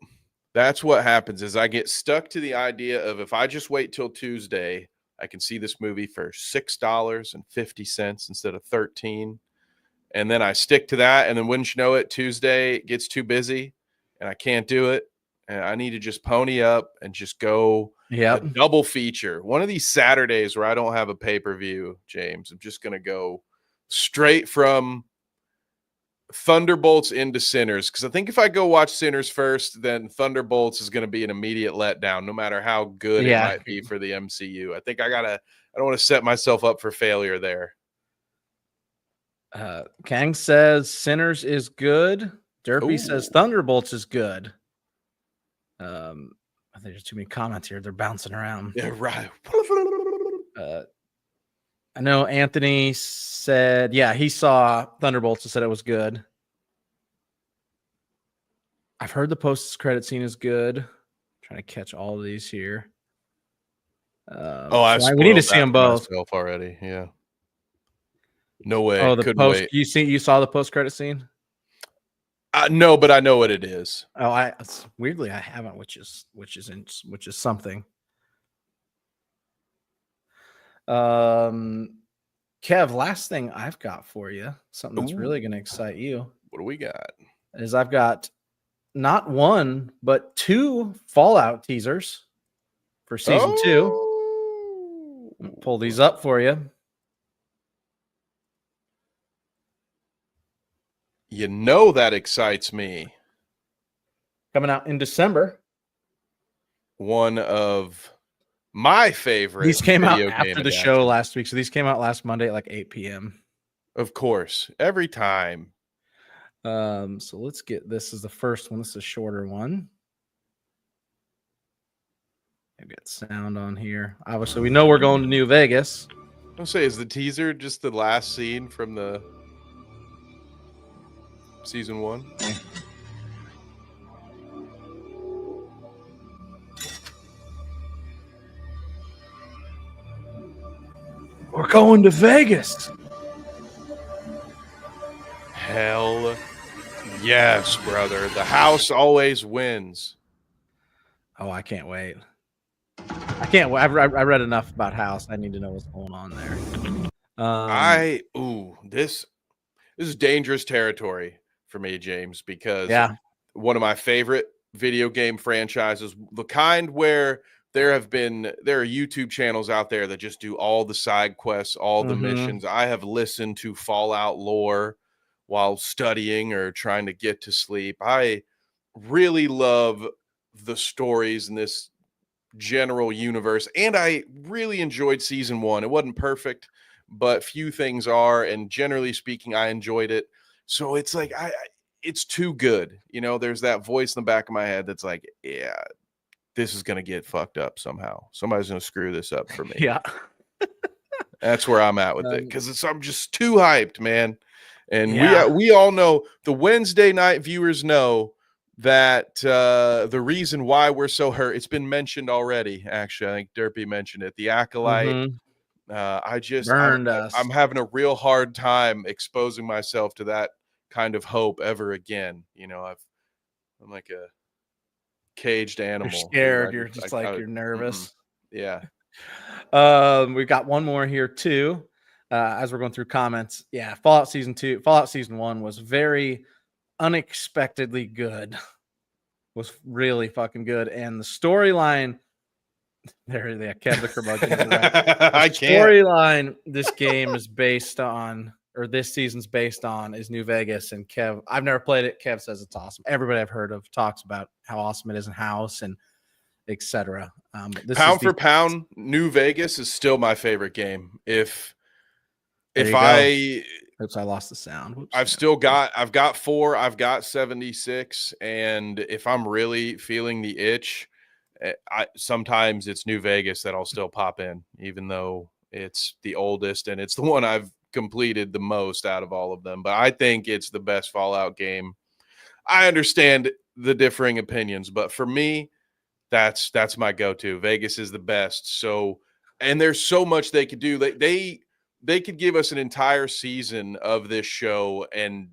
That's what happens is I get stuck to the idea of if I just wait till Tuesday, I can see this movie for $6.50 instead of $13. And then I stick to that. And then wouldn't you know it, Tuesday gets too busy and I can't do it. And I need to just pony up and just go a double feature. One of these Saturdays where I don't have a pay-per-view, James, I'm just going to go straight from Thunderbolts into Sinners. Because I think if I go watch Sinners first, then Thunderbolts is going to be an immediate letdown, no matter how good it might be for the MCU. I think I don't want to set myself up for failure there. Kang says Sinners is good. Derpy says Thunderbolts is good. I think there's too many comments here. They're bouncing around. Yeah, right. I know Anthony said, he saw Thunderbolts and said it was good. I've heard the post-credit scene is good. Trying to catch all of these here. We need to see them both. myself already. Yeah. No way. Oh, the Couldn't post. wait. You saw the post-credit scene? No, but I know what it is. Oh, weirdly I haven't, which is something. Kev, last thing I've got for you, something that's really going to excite you. What do we got? Is I've got not one, but 2 Fallout teasers for season 2. Pull these up for you. You know that excites me. Coming out in December. One of my favorite. These came out after the show last week, so these came out last Monday at like 8 p.m. Of course, every time. So let's get this is the first one. This is a shorter one. I got sound on here. Obviously, we know we're going to New Vegas. I'll say, is the teaser just the last scene from the season 1? We're going to Vegas. Hell yes, brother. The house always wins. Oh, I can't wait. I can't wait. I read enough about House. I need to know what's going on there. This is dangerous territory for me, James, because one of my favorite video game franchises, the kind where there are YouTube channels out there that just do all the side quests, all the missions. I have listened to Fallout lore while studying or trying to get to sleep. I really love the stories in this general universe, and I really enjoyed season 1. It wasn't perfect, but few things are, and generally speaking, I enjoyed it. So it's like it's too good. You know, there's that voice in the back of my head that's like, yeah, this is gonna get fucked up somehow. Somebody's gonna screw this up for me. Yeah. That's where I'm at with it, because I'm just too hyped, man. And Yeah. we all know, the Wednesday night viewers know that the reason why we're so hurt, it's been mentioned already. Actually, I think Derpy mentioned it. The Acolyte. Burned us. I'm having a real hard time exposing myself to that kind of hope ever again. You know, I'm like a caged animal. You're scared. You're just you're nervous. Yeah. We've got one more here too. As we're going through comments, Fallout season 1 was very unexpectedly good. Was really fucking good, and the storyline. Kev the curmudgeon. I can't. Storyline this game is based on, or this season's based on, is New Vegas. And Kev, I've never played it. Kev says it's awesome. Everybody I've heard of talks about how awesome it is in House and etc. Pound for pound, New Vegas is still my favorite game. Oops, I lost the sound. Whoops. I've got 4, I've got 76, and if I'm really feeling the itch, sometimes it's New Vegas that I'll still pop in, even though it's the oldest and it's the one I've completed the most out of all of them. But I think it's the best Fallout game. I understand the differing opinions, but for me, that's my go-to. Vegas is the best. So, and there's so much they could do. They could give us an entire season of this show and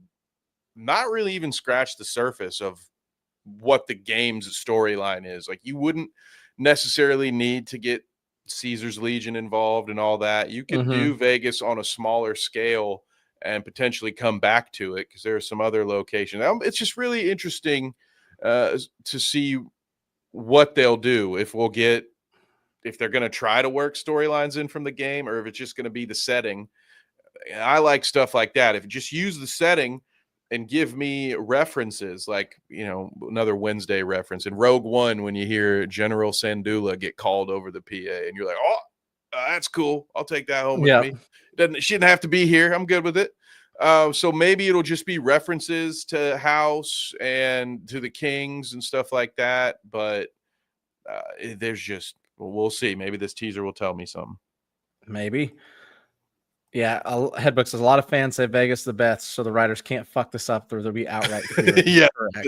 not really even scratch the surface of what the game's storyline is. Like, you wouldn't necessarily need to get Caesar's Legion involved and all that. You could do Vegas on a smaller scale and potentially come back to it, because there are some other locations. It's just really interesting to see what they'll do, if they're going to try to work storylines in from the game, or if it's just going to be the setting. I like stuff like that. If you just use the setting and give me references, like, you know, another Wednesday reference in Rogue One, when you hear General Sandula get called over the PA, and you're like, oh, that's cool. I'll take that home with me. She didn't have to be here. I'm good with it. So maybe it'll just be references to House and to the Kings and stuff like that. But there's just, we'll see. Maybe this teaser will tell me something. Maybe. Yeah, Headbooks says a lot of fans say Vegas the best, so the writers can't fuck this up or they'll be outright fear. Yeah, Correct.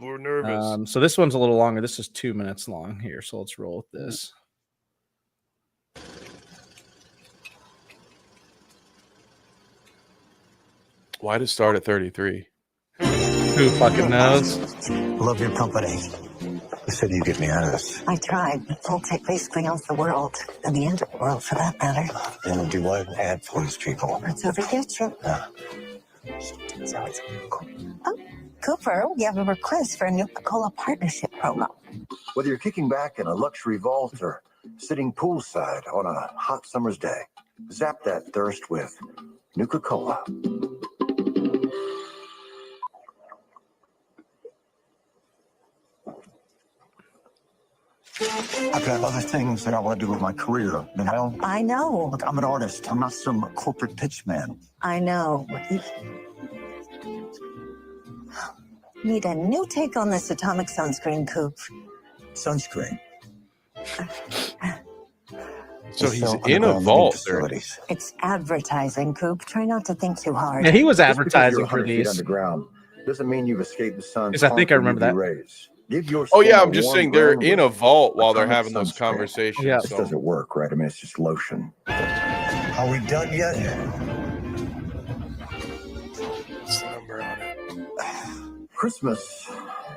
we're nervous. So this one's a little longer. This is 2 minutes long here, so let's roll with this. Why did it start at 33? Who fucking knows? Love your company. You said you'd get me out of this. I tried. I'll take basically off the world and the end of the world for that matter. And do what? Add for these people. It's over here, Chip. Yeah. Oh, Cooper, we have a request for a Nuka-Cola partnership promo. Whether you're kicking back in a luxury vault or sitting poolside on a hot summer's day, zap that thirst with Nuka-Cola. I've got other things that I want to do with my career, you know? I know. Look, I'm an artist. I'm not some corporate pitch man. I know. Need a new take on this atomic sunscreen, Coop. Sunscreen. So he's in a vault. It's advertising, Coop. Try not to think too hard. Yeah, he was Just because advertising you're for 100 feet these. underground doesn't mean you've escaped the sun. Yes, I think I remember that. Oh yeah, I'm just saying they're in a vault while they're having those conversations. Yeah. This doesn't work, right? I mean, it's just lotion. Are we done yet? What's the number on it? Christmas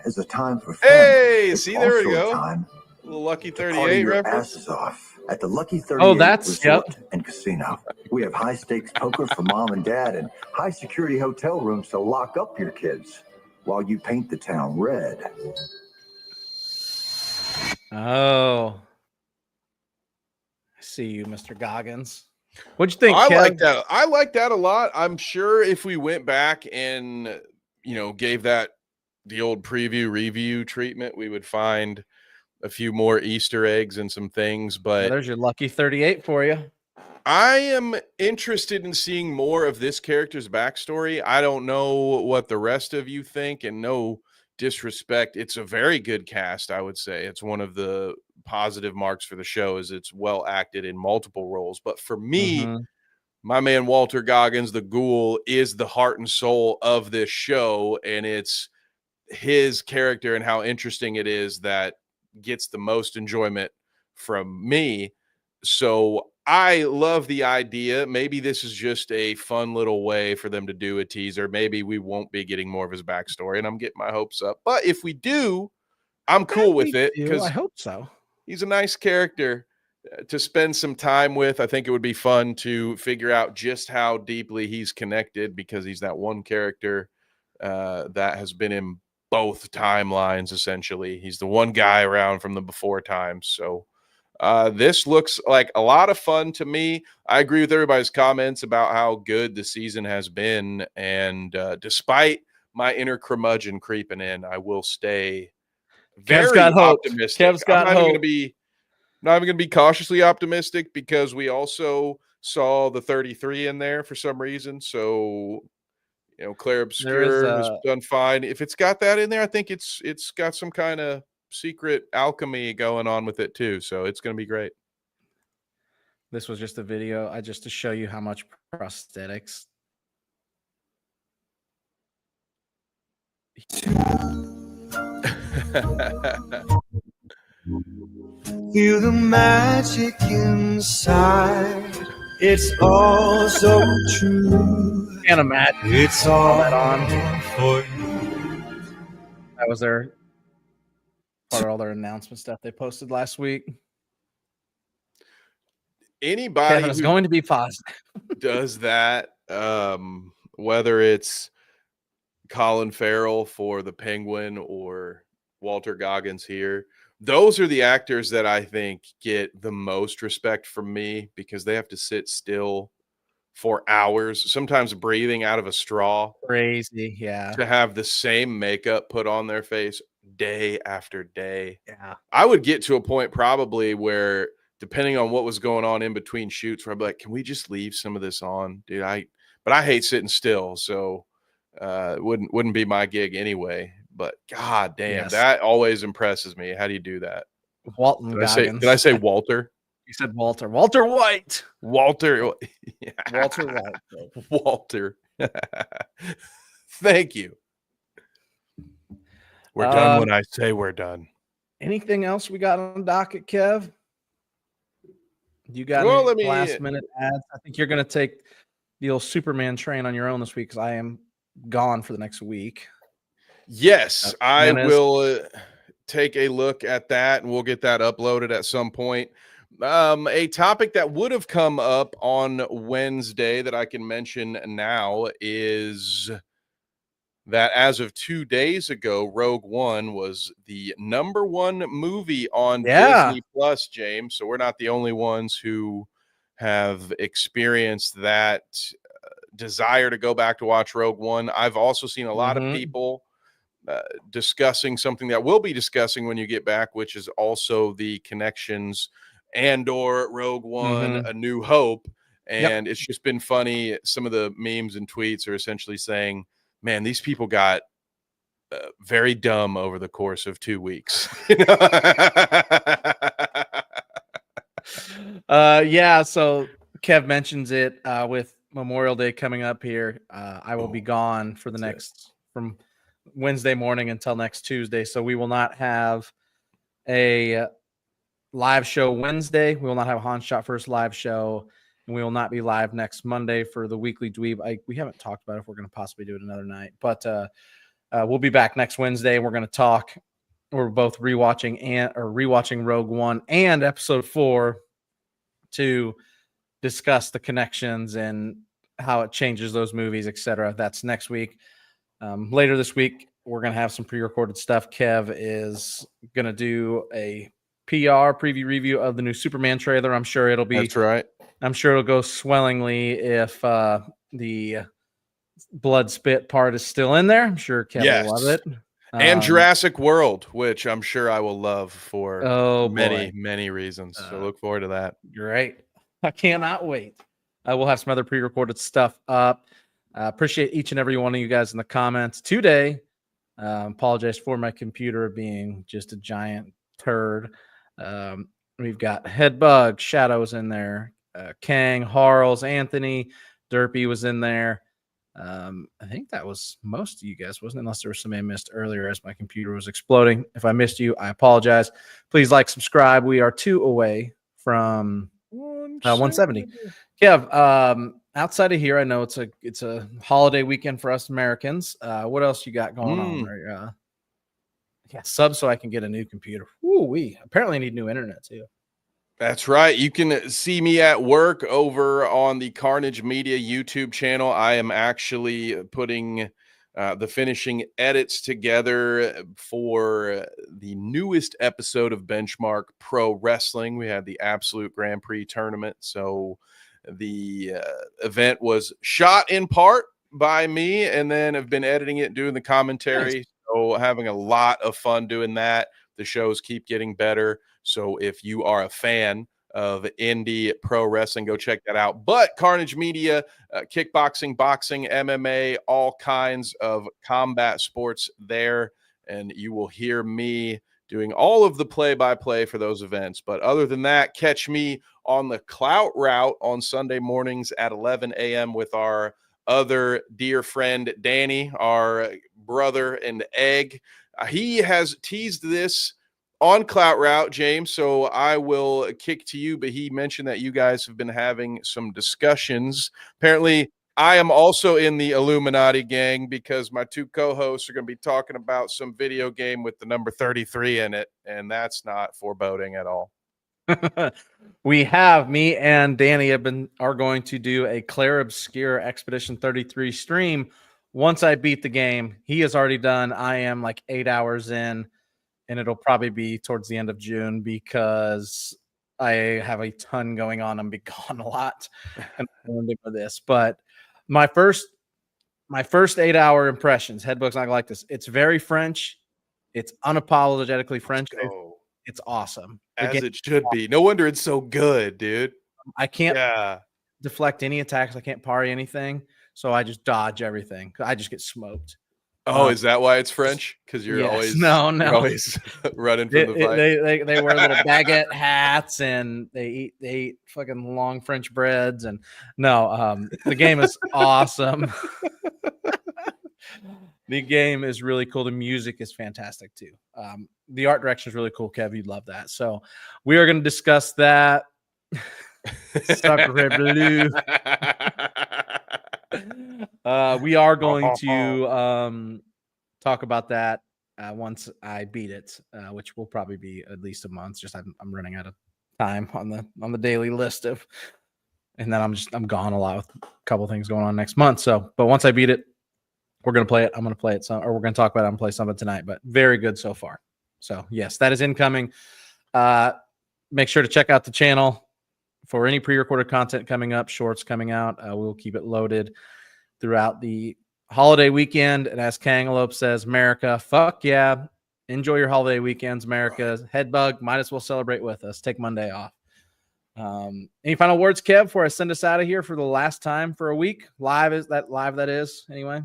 is a time for fun. Hey, It's see, there we also a go. time Little Lucky to party 38 your reference. asses off at the Lucky 38 Oh, that's- Resort and Casino. We have high stakes poker for mom and dad and high security hotel rooms to lock up your kids while you paint the town red. Oh. I see you, Mr. Goggins. What'd you think, I Kev? like that. I like that a lot. I'm sure if we went back and gave that the old preview review treatment, we would find a few more Easter eggs and some things. Well, But there's your lucky 38 for you. I am interested in seeing more of this character's backstory. I don't know what the rest of you think, and no disrespect, it's a very good cast. I would say it's one of the positive marks for the show is it's well acted in multiple roles. But for me, my man Walter Goggins, the Ghoul, is the heart and soul of this show, and it's his character and how interesting it is that gets the most enjoyment from me. So I love the idea. Maybe this is just a fun little way for them to do a teaser. Maybe we won't be getting more of his backstory, and I'm getting my hopes up. But if we do, I'm cool with it because I hope so. he's a nice character to spend some time with. I think it would be fun to figure out just how deeply he's connected because he's that one character that has been in both timelines, essentially. He's the one guy around from the before times. So this looks like a lot of fun to me. I agree with everybody's comments about how good the season has been. And despite my inner curmudgeon creeping in, I will stay very optimistic. Kev's got I'm not hope. not even going to be cautiously optimistic because we also saw the 33 in there for some reason. So, Claire Obscure has done fine. If it's got that in there, I think it's got some kind of secret alchemy going on with it too. So it's going to be great. This was just a video just to show you how much prosthetics. Feel the magic inside. It's all so true. Can't imagine. It's all that on. for you. That was their part of all their announcement stuff they posted last week. Anybody Kevin is going to be positive. does that, whether it's Colin Farrell for the Penguin or Walter Goggins here, those are the actors that I think get the most respect from me because they have to sit still for hours, sometimes breathing out of a straw. Crazy, yeah. To have the same makeup put on their face day after day. Yeah. I would get to a point probably where, depending on what was going on in between shoots, where I'd be like, can we just leave some of this on? Dude, but I hate sitting still, so it wouldn't be my gig anyway. But god damn, Yes. that always impresses me. How do you do that? Walton Did I say Walter? You said Walter. Walter White. Walter. Walter White. Walter. Thank you. We're done when I say we're done. Anything else we got on docket, Kev? You got any last minute ads? I think you're going to take the old Superman train on your own this week because I am gone for the next week. Yes, I will take a look at that, and we'll get that uploaded at some point. A topic that would have come up on Wednesday that I can mention now is that as of 2 days ago, Rogue One was the #1 movie on Disney Plus, James. So we're not the only ones who have experienced that desire to go back to watch Rogue One. I've also seen a lot of people discussing something that we'll be discussing when you get back, which is also the connections and/or Rogue One, A New Hope. And it's just been funny. Some of the memes and tweets are essentially saying, man, these people got very dumb over the course of 2 weeks. Yeah, so Kev mentions it with Memorial Day coming up here. I will be gone for the next from Wednesday morning until next Tuesday. So we will not have a live show Wednesday. We will not have a Han Shot First live show. And we will not be live next Monday for the weekly dweeb. We haven't talked about if we're going to possibly do it another night, but we'll be back next Wednesday. And we're going to talk. We're both rewatching Rogue One and Episode 4 to discuss the connections and how it changes those movies, etc. That's next week. Later this week, we're going to have some pre-recorded stuff. Kev is going to do a PR preview review of the new Superman trailer. I'm sure it'll be. That's right. I'm sure it'll go swellingly if the blood spit part is still in there. I'm sure Kev will love it. And Jurassic World, which I'm sure I will love for many, many reasons. So look forward to that. Great. I cannot wait. We'll have some other pre-recorded stuff up. Appreciate each and every one of you guys in the comments today. Apologize for my computer being just a giant turd. We've got Headbug, Shadows in there. Kang, Harles, Anthony, Derpy was in there. I think that was most of you guys, wasn't it? Unless there was somebody I missed earlier as my computer was exploding. If I missed you, I apologize. Please like, subscribe. We are 2 away from 170. Kev, outside of here, I know it's a holiday weekend for us Americans. What else you got going on? Sub so I can get a new computer. We apparently need new internet too. That's right. You can see me at work over on the Carnage Media YouTube channel. I am actually putting the finishing edits together for the newest episode of Benchmark Pro Wrestling. We had the Absolute Grand Prix tournament. So the event was shot in part by me and then have been editing it, doing the commentary. Nice. So having a lot of fun doing that. The shows keep getting better. So if you are a fan of indie pro wrestling, go check that out. But Carnage Media, kickboxing, boxing, MMA, all kinds of combat sports there. And you will hear me doing all of the play-by-play for those events. But other than that, catch me on the Clout Route on Sunday mornings at 11 a.m. with our other dear friend, Danny, our brother and egg. He has teased this on Clout Route, James, so I will kick to you, but he mentioned that you guys have been having some discussions. Apparently, I am also in the Illuminati gang because my 2 co-hosts are going to be talking about some video game with the number 33 in it, and that's not foreboding at all. Me and Danny are going to do a Claire Obscure Expedition 33 stream. Once I beat the game, he is already done. I am like 8 hours in. And it'll probably be towards the end of June because I have a ton going on. I'm be gone a lot and for this. But my first 8-hour impressions, Headbook's not like this. It's very French. It's unapologetically French. It's awesome. As it should be. No wonder it's so good, dude. I can't deflect any attacks. I can't parry anything. So I just dodge everything. I just get smoked. Oh, is that why it's French? Because you're always you're always running from the fight. They wear little baguette hats and they eat fucking long French breads and the game is awesome. The game is really cool. The music is fantastic too. The art direction is really cool, Kev. You'd love that. So we are going to discuss that. Sucker Blue. We are going to talk about that once I beat it, which will probably be at least a month. Just I'm running out of time on the daily list of, and then I'm gone a lot with a couple things going on next month. So, but once I beat it, we're gonna play it. I'm gonna play it or we're gonna talk about it. I'm gonna play something tonight. But very good so far. So yes, that is incoming. Make sure to check out the channel for any pre-recorded content coming up, shorts coming out. We'll keep it loaded throughout the holiday weekend. And as Kangelope says, America, fuck yeah. Enjoy your holiday weekends, America. Headbug, might as well celebrate with us. Take Monday off. Any final words, Kev, before I send us out of here for the last time for a week? Live, that is, anyway?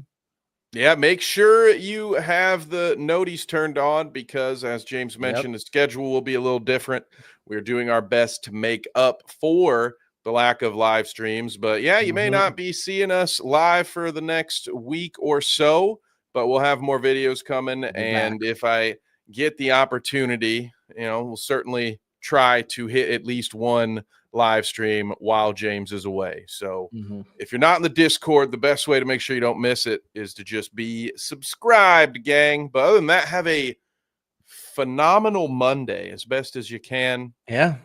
Yeah, make sure you have the noties turned on because, as James mentioned, the schedule will be a little different. We're doing our best to make up for the lack of live streams. But, yeah, you may not be seeing us live for the next week or so, but we'll have more videos coming. And if I get the opportunity, we'll certainly try to hit at least one live stream while James is away. So if you're not in the Discord, the best way to make sure you don't miss it is to just be subscribed, gang. But other than that, have a phenomenal Monday as best as you can. Yeah.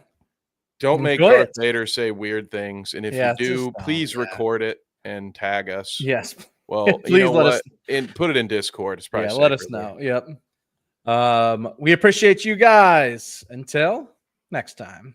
Don't make Darth Vader say weird things. And if you do, please record it and tag us. Yes. Well, please let us and put it in Discord. It's probably let us know. Yep. We appreciate you guys. Until next time.